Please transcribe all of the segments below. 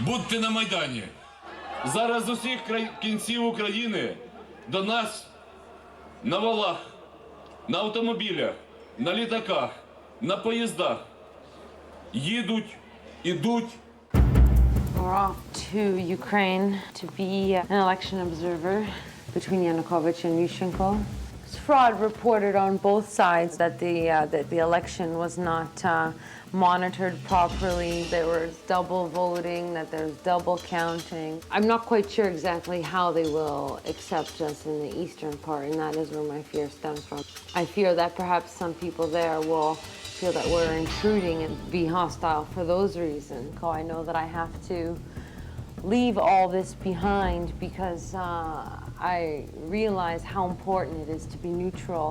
Будьте на Майдані. Зараз з усіх кінців України до нас на валах, на автомобілях, на літаках, на поїздах їдуть, ідуть. We're off to Ukraine to be an election observer between Yanukovych and Yushchenko. Fraud reported on both sides that the election was not monitored properly. There was double voting, that there's double counting. I'm not quite sure exactly how they will accept us in the eastern part, and that is where my fear stems from. I fear that perhaps some people there will feel that we're intruding and be hostile for those reasons. I know that I have to leave all this behind because I realize how important it is to be neutral.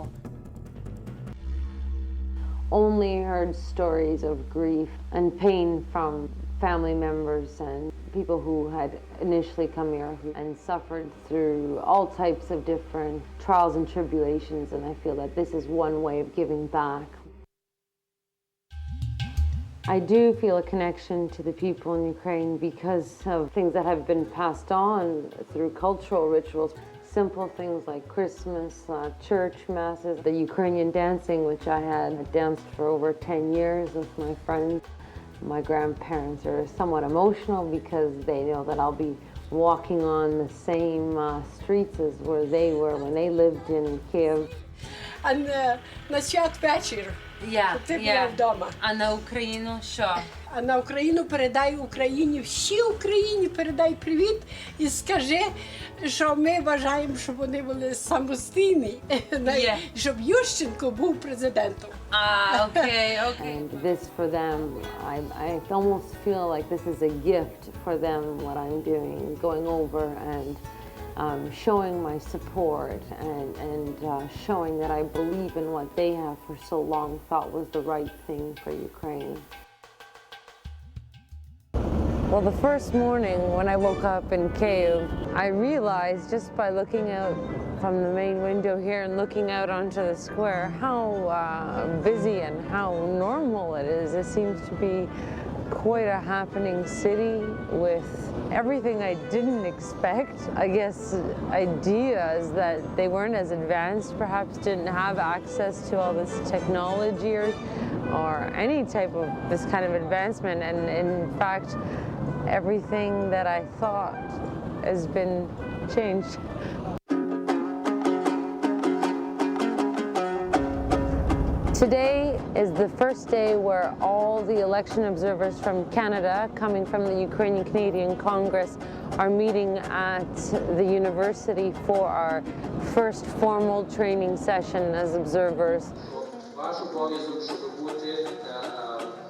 Only heard stories of grief and pain from family members and people who had initially come here and suffered through all types of different trials and tribulations, and I feel that this is one way of giving back. I do feel a connection to the people in Ukraine because of things that have been passed on through cultural rituals. Simple things like Christmas, church masses, the Ukrainian dancing, which I had danced for over 10 years with my friends. My grandparents are somewhat emotional because they know that I'll be walking on the same streets as where they were when they lived in Kiev. А на святвечір, щоб ти була вдома. А на Україну що? А на Україну передай Україні, всій Україні передай привіт і скажи, що ми вважаємо, щоб вони були самостійні, щоб Ющенко був президентом. Okay. And this for them, I almost feel like this is a gift for them, what I'm doing, going over and showing my support and showing that I believe in what they have for so long thought was the right thing for Ukraine. Well, the first morning when I woke up in Kyiv, I realized just by looking out from the main window here and looking out onto the square how busy and how normal it is. It seems to be quite a happening city with everything I didn't expect. I guess ideas that they weren't as advanced, perhaps didn't have access to all this technology or any type of this kind of advancement. And in fact, everything that I thought has been changed. Today is the first day where all the election observers from Canada, coming from the Ukrainian Canadian Congress, are meeting at the university for our first formal training session as observers. Ваш обов'язок, щоб бути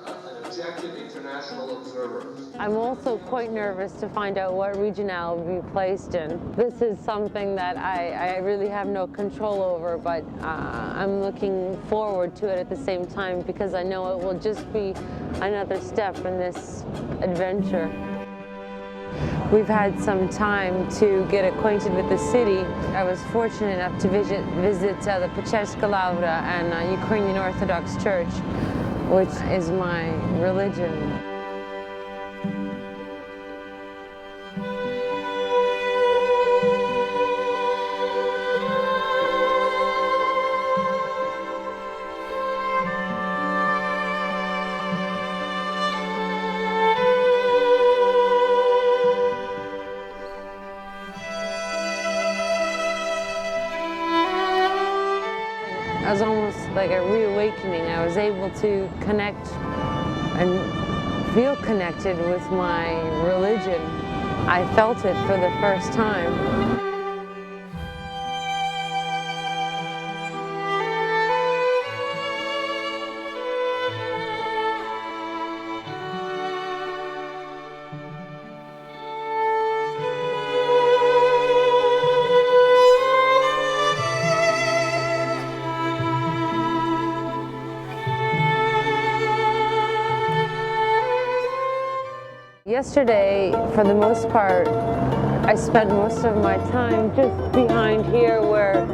an objective international observer. I'm also quite nervous to find out what region I'll be placed in. This is something that I really have no control over, but I'm looking forward to it at the same time because I know it will just be another step in this adventure. We've had some time to get acquainted with the city. I was fortunate enough to visit the Pecherska Lavra and Ukrainian Orthodox Church, which is my religion. It was almost like a reawakening. I was able to connect and feel connected with my religion. I felt it for the first time. Yesterday, for the most part, I spent most of my time just behind here where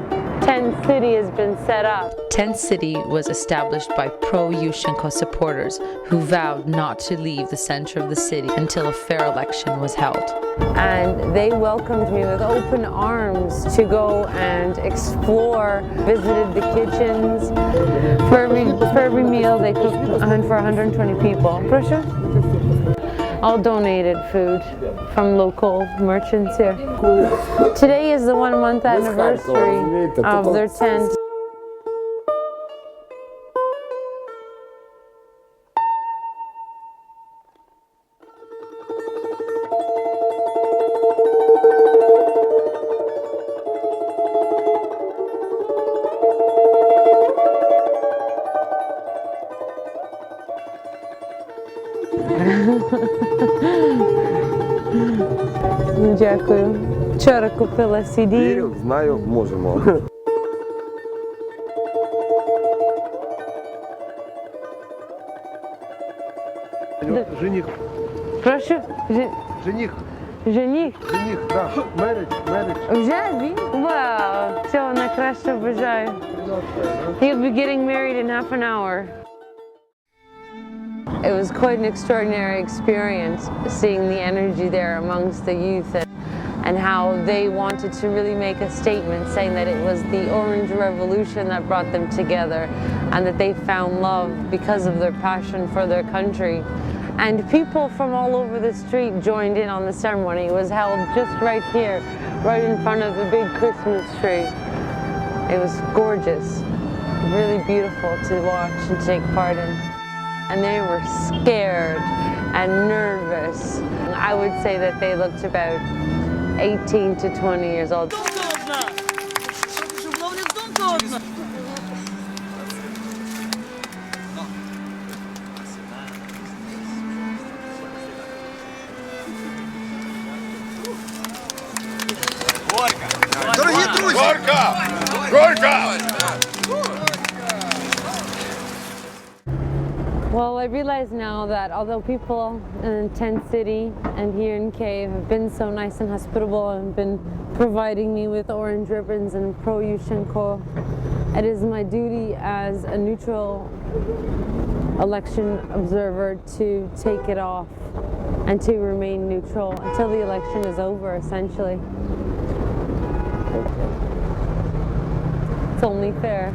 Tent City has been set up. Tent City was established by pro-Yushchenko supporters who vowed not to leave the center of the city until a fair election was held. And they welcomed me with open arms to go and explore, visited the kitchens. For every meal they cooked for 120 people. Proszę? All donated food from local merchants here. Today is the 1 month anniversary of their tent. Дякую. Вчора купила CD. Вірю, знаю, можемо. Жених. Прошу? Жених. Жених? Жених, да. Marriage. Вже він? Вау, всього найкраще бажаю. He'll be getting married in half an hour. It was quite an extraordinary experience seeing the energy there amongst the youth and how they wanted to really make a statement saying that it was the Orange Revolution that brought them together and that they found love because of their passion for their country. And people from all over the street joined in on the ceremony. It was held just right here, right in front of the big Christmas tree. It was gorgeous, really beautiful to watch and take part in. And they were scared and nervous. I would say that they looked about 18 to 20 years old. Дорогі друзі! Well, I realize now that although people in Tent City and here in Kiev have been so nice and hospitable and been providing me with orange ribbons and pro-Yushchenko, it is my duty as a neutral election observer to take it off and to remain neutral until the election is over, essentially. It's only fair.